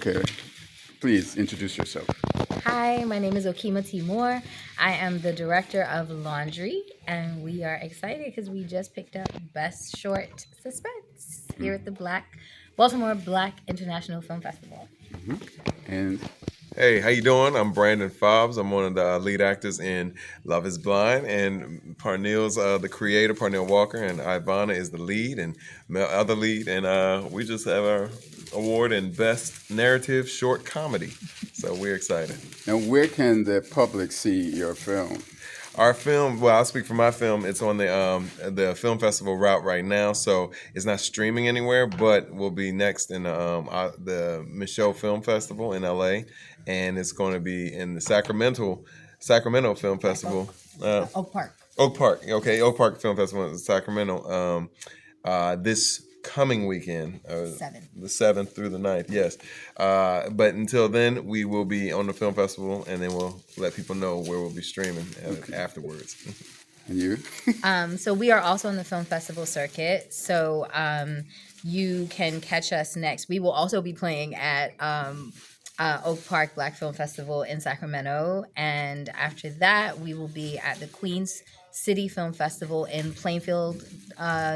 Okay, please introduce yourself. Hi, my name is Okema Timor. I am the director of Laundry, and we are excited because we just picked up Best Short Suspense here at the Baltimore Black International Film Festival. And Hey, how you doing? I'm Brandon Fobbs. I'm one of the lead actors in Love Is Blind, and Parnell's the creator, Parnell Walker, and Ivana is the lead and other lead, and we just have our award in Best Narrative Short Comedy. So we're excited. now, where can the public see your film? Our film, well, I'll speak for my film. It's on the film festival route right now, so it's not streaming anywhere, but will be next in the Michaud Film Festival in LA, and it's going to be in the Sacramento Film Black Festival, Oak, Oak Park. Oak Park. Okay, Oak Park Film Festival in Sacramento. This coming weekend, the 7th through the 9th, yes. But until then, we will be on the film festival, and then we'll let people know where we'll be streaming afterwards. And you? So we are also on the film festival circuit. So you can catch us next. We will also be playing at Oak Park Black Film Festival in Sacramento, and after that, we will be at the Queens City Film Festival in Plainfield,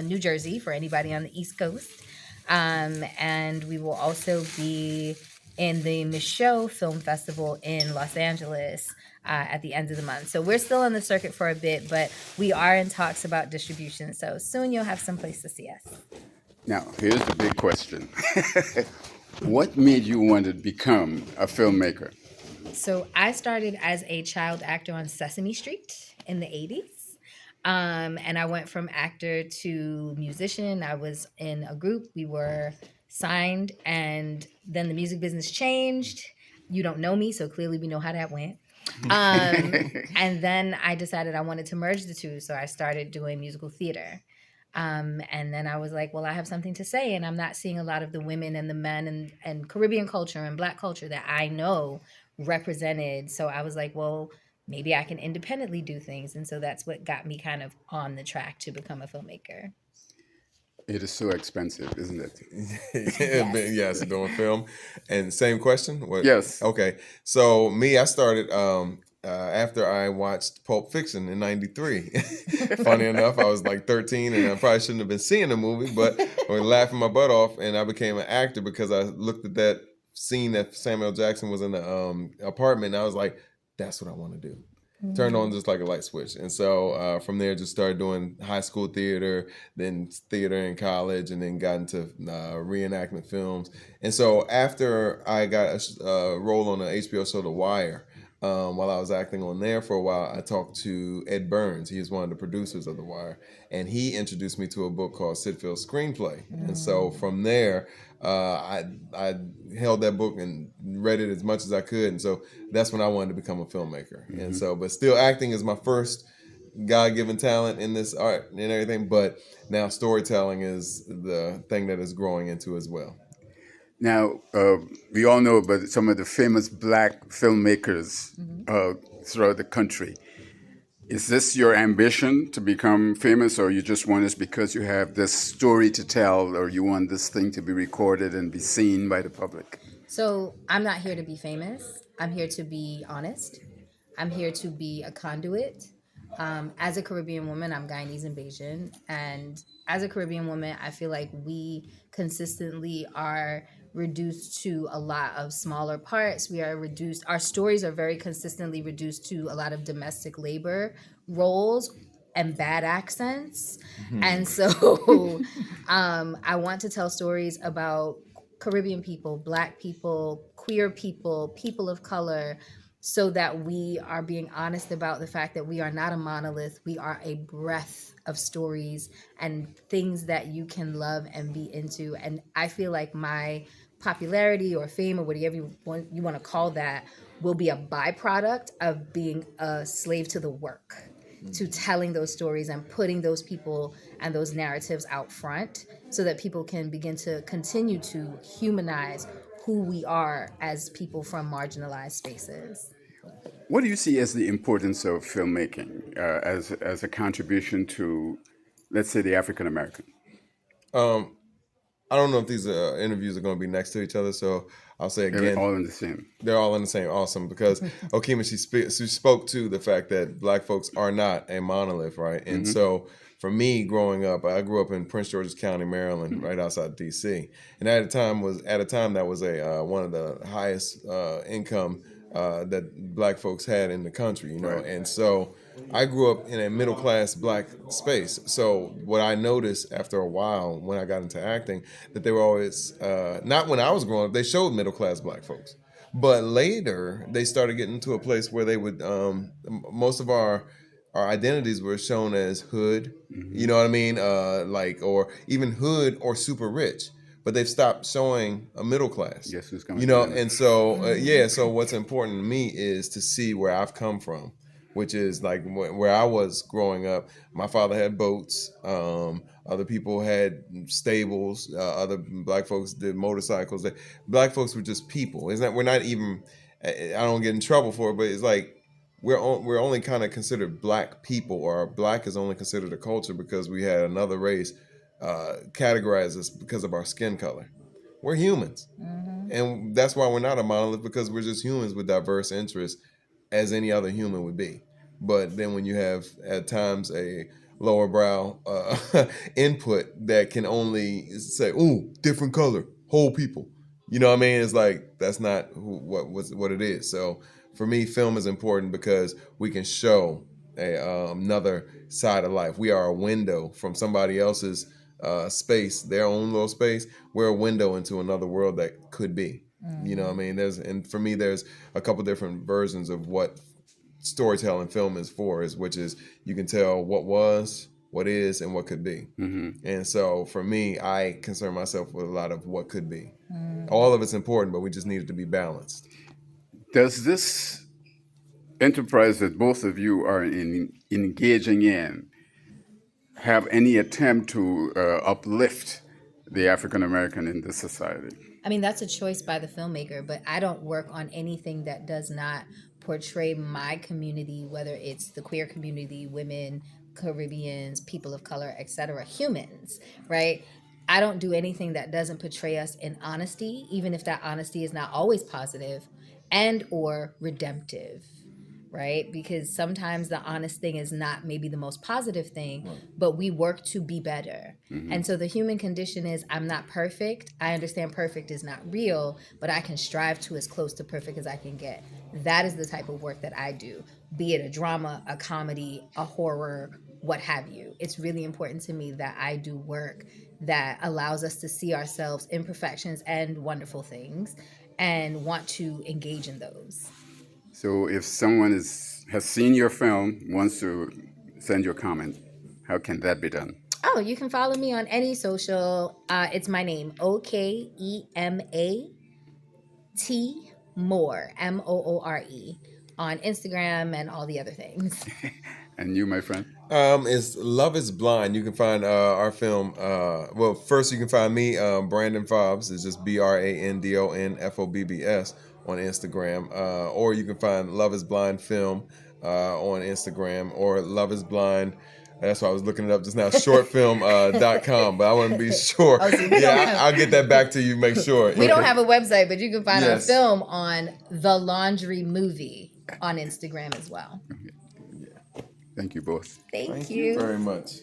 New Jersey, for anybody on the East Coast. And we will also be in the Michaud Film Festival in Los Angeles at the end of the month. So we're still on the circuit for a bit, but we are in talks about distribution. So soon you'll have some place to see us. Now, here's the big question. What made you want to become a filmmaker? So I started as a child actor on Sesame Street in the 80s. And I went from actor to musician. I was in a group. We were signed, and then the music business changed. You don't know me, so clearly we know how that went. And then I decided I wanted to merge the two, so I started doing musical theater. And then I was like, well, I have something to say, and I'm not seeing a lot of the women and the men and Caribbean culture and Black culture that I know represented. So I was like, well, maybe I can independently do things. And so that's what got me kind of on the track to become a filmmaker. It is so expensive, isn't it? Yes, doing film. And same question? What? Yes. Okay. So me, I started after I watched Pulp Fiction in '93. Funny enough, I was like 13 and I probably shouldn't have been seeing the movie, but I was laughing my butt off, and I became an actor because I looked at that scene that Samuel Jackson was in the apartment, and I was like, that's what I want to do. Turned on just like a light switch. And so from there, just started doing high school theater, then theater in college, and then got into reenactment films. And so after I got a role on the HBO show The Wire, while I was acting on there for a while, I talked to Ed Burns. He is one of the producers of The Wire, and he introduced me to a book called Sitfield's Screenplay. And so from there, I held that book and read it as much as I could, and so that's when I wanted to become a filmmaker. And so, but still, acting is my first God-given talent in this art and everything. But now storytelling is the thing that is growing into as well. Now, we all know about some of the famous Black filmmakers throughout the country. Is this your ambition to become famous, or you just want this because you have this story to tell, or you want this thing to be recorded and be seen by the public? So I'm not here to be famous. I'm here to be honest. I'm here to be a conduit. As a Caribbean woman, I'm Guyanese and Bajan. And as a Caribbean woman, I feel like we consistently are reduced to a lot of smaller parts. We are reduced, our stories are very consistently reduced to a lot of domestic labor roles and bad accents. And so I want to tell stories about Caribbean people, Black people, queer people, people of color, so that we are being honest about the fact that we are not a monolith. We are a breadth of stories and things that you can love and be into. And I feel like my popularity or fame or whatever you want to call that will be a byproduct of being a slave to the work, to telling those stories and putting those people and those narratives out front so that people can begin to continue to humanize who we are as people from marginalized spaces. What do you see as the importance of filmmaking as a contribution to, let's say, the African American? I don't know if these interviews are going to be next to each other, so I'll say again, All in the same. they're all in the same. Awesome, because Okema, she spoke to the fact that Black folks are not a monolith, right? And so for me, growing up, I grew up in Prince George's County, Maryland, right outside D.C. And at a time that was a one of the highest income that Black folks had in the country, you know. Right. And so I grew up in a middle class Black space. So what I noticed after a while when I got into acting, that they were always not when I was growing up, they showed middle class Black folks. But later, they started getting to a place where they would most of our identities were shown as hood. You know what I mean? Like, or even hood or super rich. But they've stopped showing a middle class. Guess who's coming You know, to dinner? and so yeah. So what's important to me is to see where I've come from, which is like where I was growing up. My father had boats. Other people had stables. Other Black folks did motorcycles. Black folks were just people. Isn't that? We're not even. I don't get in trouble for it, but it's like we're only kind of considered Black people, or Black is only considered a culture because we had another race categorize us because of our skin color. We're humans. And that's why we're not a monolith, because we're just humans with diverse interests as any other human would be. But then when you have at times a lower brow input that can only say, "Ooh, different color, whole people," you know what I mean? It's like that's not what it is. So for me, film is important because we can show another side of life. We are a window from somebody else's space, their own little space. We're a window into another world that could be. You know what I mean? And for me, there's a couple different versions of what storytelling film is for, which is you can tell what was, what is, and what could be. And so for me, I concern myself with a lot of what could be. All of it's important, but we just need it to be balanced. Does this enterprise that both of you are engaging in have any attempt to uplift the African American in this society? I mean, that's a choice by the filmmaker, but I don't work on anything that does not portray my community, whether it's the queer community, women, Caribbeans, people of color, etc., humans, right? I don't do anything that doesn't portray us in honesty, even if that honesty is not always positive and or redemptive, right? Because sometimes the honest thing is not maybe the most positive thing, but we work to be better. And so the human condition is I'm not perfect. I understand perfect is not real, but I can strive to as close to perfect as I can get. That is the type of work that I do, be it a drama, a comedy, a horror, what have you. It's really important to me that I do work that allows us to see ourselves imperfections and wonderful things and want to engage in those. So if someone has seen your film, wants to send you a comment, how can that be done? Oh, you can follow me on any social. It's my name, OKEMA Moore, MOORE, on Instagram and all the other things. And you, my friend? It's Love is Blind. You can find our film. Well, first you can find me, Brandon Fobbs. It's just BRANDON FOBBS on Instagram. Or you can find Love is Blind Film on Instagram, or Love is Blind. That's why I was looking it up just now. Shortfilm.com, but I want to be sure. Oh, so I'll get that back to you. Make sure. We don't have a website, but you can find our Yes. film on The Laundry Movie on Instagram as well. Thank you both. Thank Thank you. you very much.